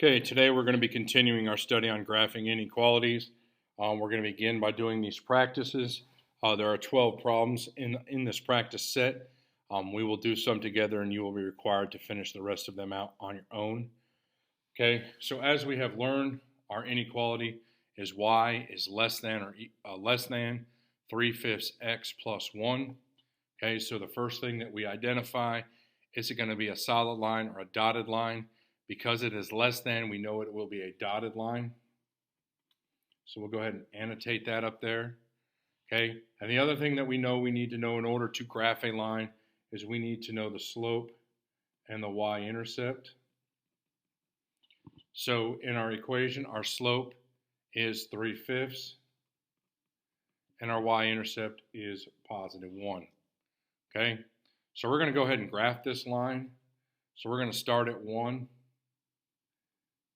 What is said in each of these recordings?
Okay, today we're going to be continuing our study on graphing inequalities. We're going to begin by doing these practices. There are 12 problems in this practice set. We will do some together and you will be required to finish the rest of them out on your own. Okay, so as we have learned, our inequality is y is less than or less than 3/5 x plus 1. Okay, so the first thing that we identify, is it going to be a solid line or a dotted line? Because it is less than, we know it will be a dotted line. So we'll go ahead and annotate that up there. Okay, and the other thing that we know we need to know in order to graph a line is we need to know the slope and the y-intercept. So in our equation, our slope is 3/5 and our y-intercept is positive 1. Okay, so we're going to go ahead and graph this line. So we're going to start at 1.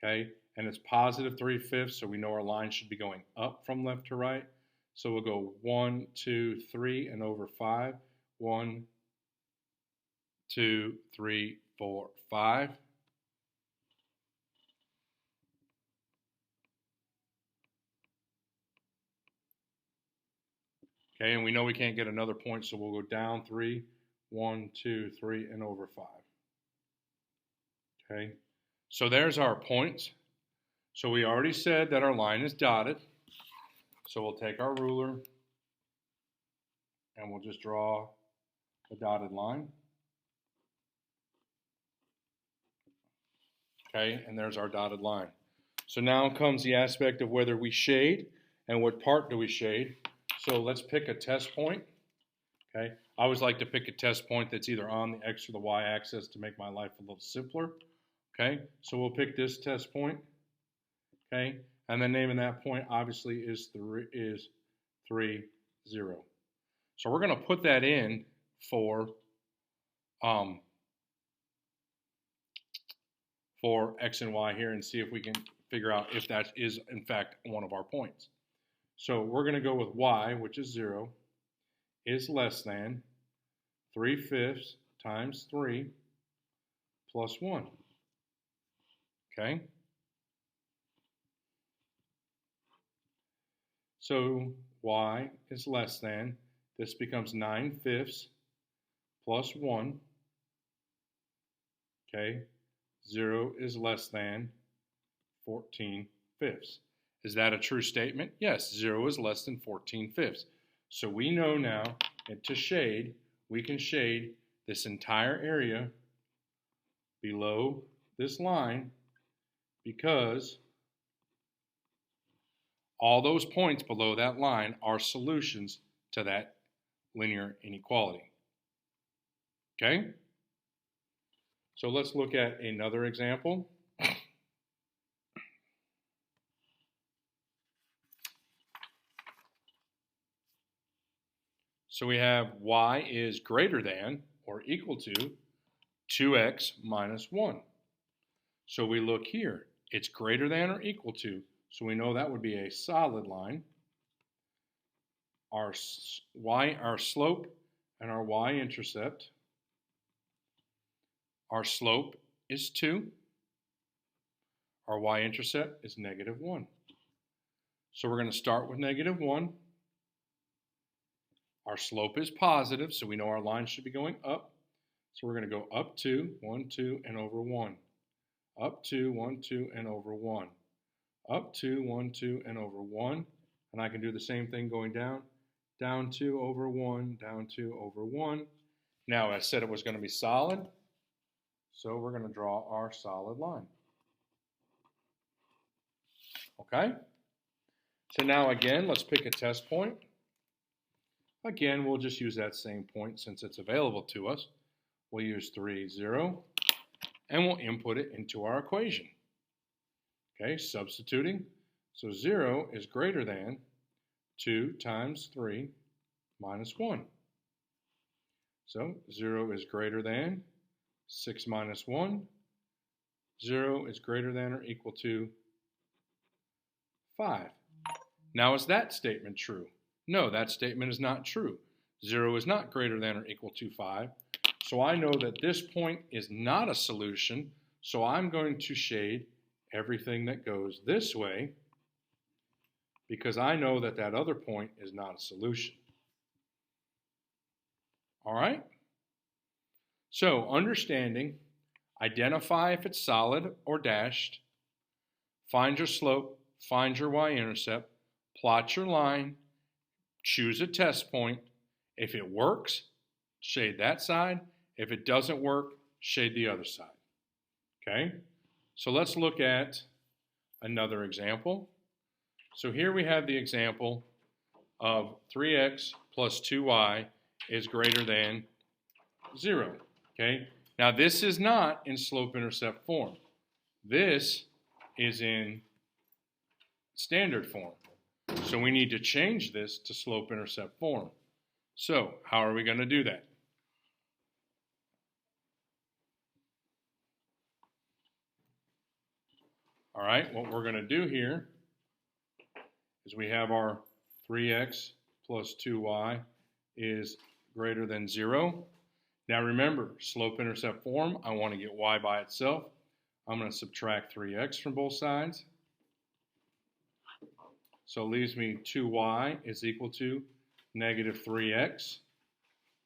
Okay, and it's positive 3/5, so we know our line should be going up from left to right. So we'll go 1, 2, 3, and over 5. 1, 2, 3, 4, 5. Okay, and we know we can't get another point, so we'll go down 3, 1, 2, 3, and over 5. Okay, so there's our points. So we already said that our line is dotted. So we'll take our ruler and we'll just draw a dotted line. Okay, and there's our dotted line. So now comes the aspect of whether we shade and what part do we shade. So let's pick a test point. Okay, I always like to pick a test point that's either on the x or the y axis to make my life a little simpler. Okay, so we'll pick this test point. Okay, and the name of that point obviously is 3, 0. So we're going to put that in for x and y here and see if we can figure out if that is in fact one of our points. So we're going to go with y, which is 0, is less than 3/5 times 3 plus 1. Okay? So y is less than, this becomes 9/5 plus 1. Okay? 0 is less than 14/5. Is that a true statement? Yes, 0 is less than 14/5. So we know now that to shade, we can shade this entire area below this line because all those points below that line are solutions to that linear inequality. Okay? So let's look at another example. So we have y is greater than or equal to 2x minus 1. So we look here. It's greater than or equal to. So we know that would be a solid line. Our slope and our y-intercept. Our slope is 2. Our y-intercept is negative 1. So we're going to start with negative 1. Our slope is positive, so we know our line should be going up. So we're going to go up 2, 1, 2, and over 1. Up 2, 1, 2, and over 1. Up 2, 1, 2, and over 1. And I can do the same thing going down. Down 2, over 1, down 2, over 1. Now, I said it was going to be solid, so we're going to draw our solid line. Okay? So now again, let's pick a test point. Again, we'll just use that same point since it's available to us. We'll use 3, 0, and we'll input it into our equation. Okay, substituting. So 0 is greater than 2 times 3 minus 1. So 0 is greater than 6 minus 1. 0 is greater than or equal to 5. Now, is that statement true? No, that statement is not true. 0 is not greater than or equal to 5. So I know that this point is not a solution, so I'm going to shade everything that goes this way because I know that that other point is not a solution. All right? So, understanding, identify if it's solid or dashed, find your slope, find your y-intercept, plot your line, choose a test point. If it works, shade that side. If it doesn't work, shade the other side. Okay? So let's look at another example. So here we have the example of 3x plus 2y is greater than 0. Okay? Now this is not in slope-intercept form. This is in standard form. So we need to change this to slope-intercept form. So how are we going to do that? All right, what we're going to do here is we have our 3x plus 2y is greater than 0. Now remember, slope-intercept form, I want to get y by itself. I'm going to subtract 3x from both sides. So it leaves me 2y is equal to negative 3x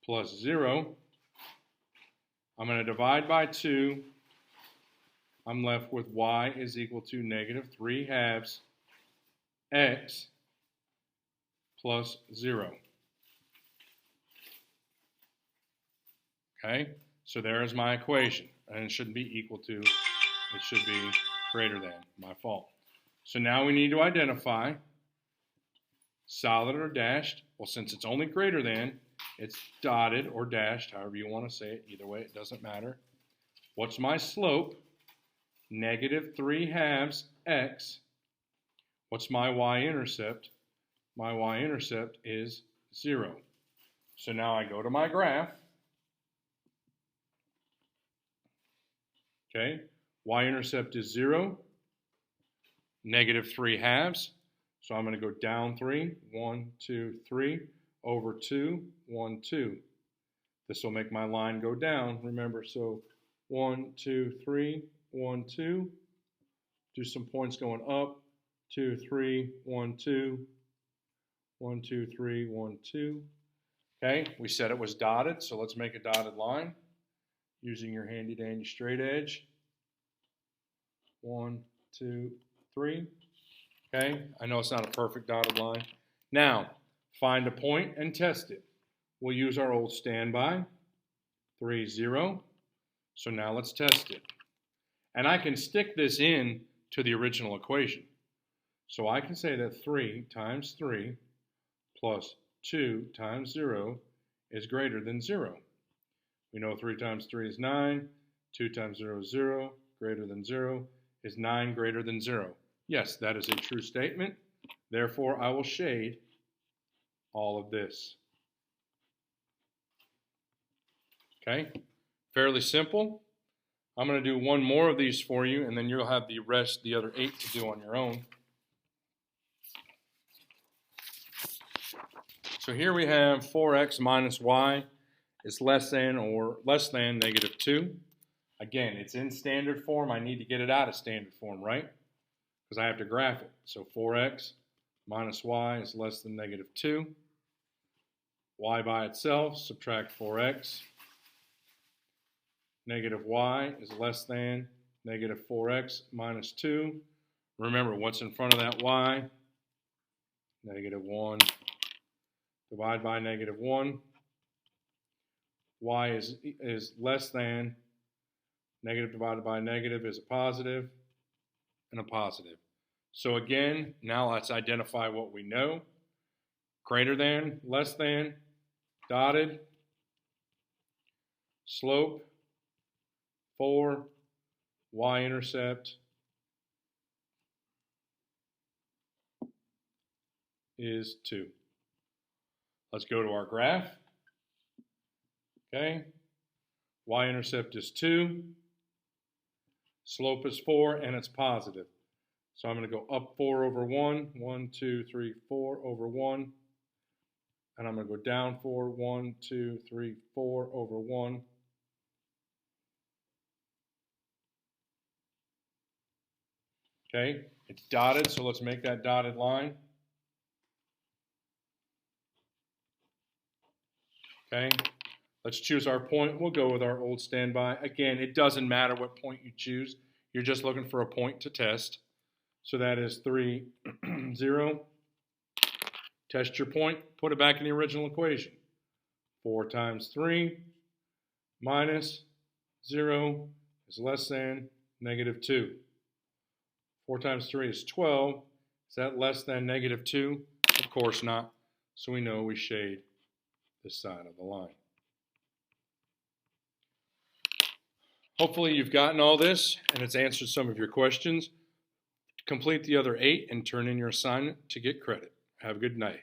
plus 0. I'm going to divide by 2. I'm left with y is equal to negative 3 halves x plus 0. Okay, so there's my equation. And it shouldn't be equal to, it should be greater than, my fault. So now we need to identify solid or dashed. Well, since it's only greater than, it's dotted or dashed, however you want to say it. Either way, it doesn't matter. What's my slope? Negative 3 halves x. What's my y-intercept? My y-intercept is 0. So now I go to my graph. Okay, y-intercept is 0, negative 3 halves. So I'm going to go down 3, 1, 2, 3, over 2, 1, 2. This will make my line go down. Remember, so 1, 2, 3, 1, 2. Do some points going up. 2, 3, 1, 2. 1, 2, 3, 1, 2. Okay, we said it was dotted, so let's make a dotted line using your handy dandy straight edge. 1, 2, 3. Okay, I know it's not a perfect dotted line. Now, find a point and test it. We'll use our old standby, 3, 0. So now let's test it. And I can stick this in to the original equation. So I can say that 3 times 3 plus 2 times 0 is greater than 0. We know 3 times 3 is 9, 2 times 0 is 0, greater than 0 is 9 greater than 0. Yes, that is a true statement. Therefore, I will shade all of this. Okay, fairly simple. I'm going to do one more of these for you, and then you'll have the other 8 to do on your own. So here we have 4x minus y is less than or less than negative 2. Again, it's in standard form. I need to get it out of standard form, right? Because I have to graph it. So 4x minus y is less than negative 2. Y by itself, subtract 4x. Negative y is less than negative 4x minus 2. Remember, what's in front of that y? Negative 1. Divide by negative 1. Y is less than. Negative divided by negative is a positive and a positive. So again, now let's identify what we know. Greater than, less than, dotted, slope, 4, y-intercept is 2. Let's go to our graph. Okay, y-intercept is 2, slope is 4, and it's positive. So I'm going to go up 4 over 1, 1, 2, 3, 4 over 1. And I'm going to go down 4, 1, 2, 3, 4 over 1. Okay, it's dotted, so let's make that dotted line. Okay, let's choose our point. We'll go with our old standby. Again, it doesn't matter what point you choose. You're just looking for a point to test. So that is 3, 0. Test your point, put it back in the original equation. 4 times 3 minus 0 is less than negative 2. 4 times 3 is 12. Is that less than negative 2? Of course not. So we know we shade this side of the line. Hopefully you've gotten all this and it's answered some of your questions. Complete the other 8 and turn in your assignment to get credit. Have a good night.